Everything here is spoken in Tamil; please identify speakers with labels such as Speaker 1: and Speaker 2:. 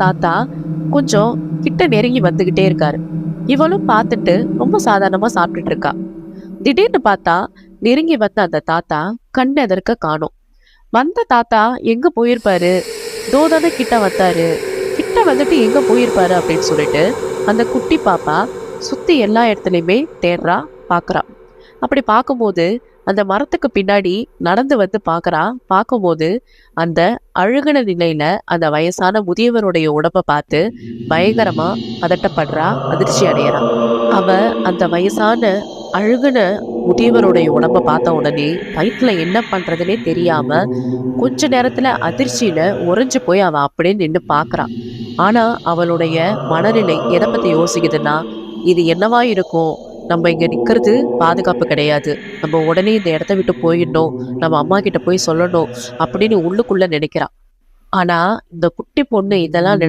Speaker 1: தாத்தா கொஞ்சம் கிட்ட நெருங்கி வந்துகிட்டே இருக்காரு. இவளும் பார்த்துட்டு ரொம்ப சாதாரணமா சாப்பிட்டுட்டு இருக்கா. திடீர்னு பார்த்தா நெருங்கி வந்த அந்த தாத்தா கண் எதற்க காணோம். வந்த தாத்தா எங்க போயிருப்பாரு? தோதானே கிட்ட வந்தாரு. கிட்ட வந்துட்டு எங்க போயிருப்பாரு அப்படின்னு சொல்லிட்டு அந்த குட்டி பாப்பா சுத்தி எல்லா இடத்துலயுமே தேடுறா, பார்க்கறா. அப்படி பார்க்கும்போது அந்த மரத்துக்கு பின்னாடி நடந்து வந்து பார்க்கறா. பார்க்கும்போது அந்த அழுகுன நிலையில அந்த வயசான முதியவருடைய உடம்ப பார்த்து பயங்கரமா பதட்டப்படுறா, அதிர்ச்சி அடையறா. அவ அந்த வயசான அழுகுன முதியவருடைய உடம்ப பார்த்த உடனே வயித்துல என்ன பண்றதுனே தெரியாம கொஞ்ச நேரத்துல அதிர்ச்சியில உறைஞ்சு போய் அவ அப்படியே நின்னு பார்க்கறா. ஆனா அவளுடைய மனநிலை எதை பத்தி யோசிக்குதுன்னா, இது என்னவா இருக்கும்? நம்ம இங்க நிக்கிறது பாதுகாப்பு கிடையாது. நம்ம உடனே இந்த இடத்த விட்டு போயிடணும். நம்ம அம்மா கிட்ட போய் சொல்லணும் அப்படின்னு உள்ளுக்குள்ள நினைக்கிறா. ஆனா இந்த குட்டி பொண்ணு இதெல்லாம்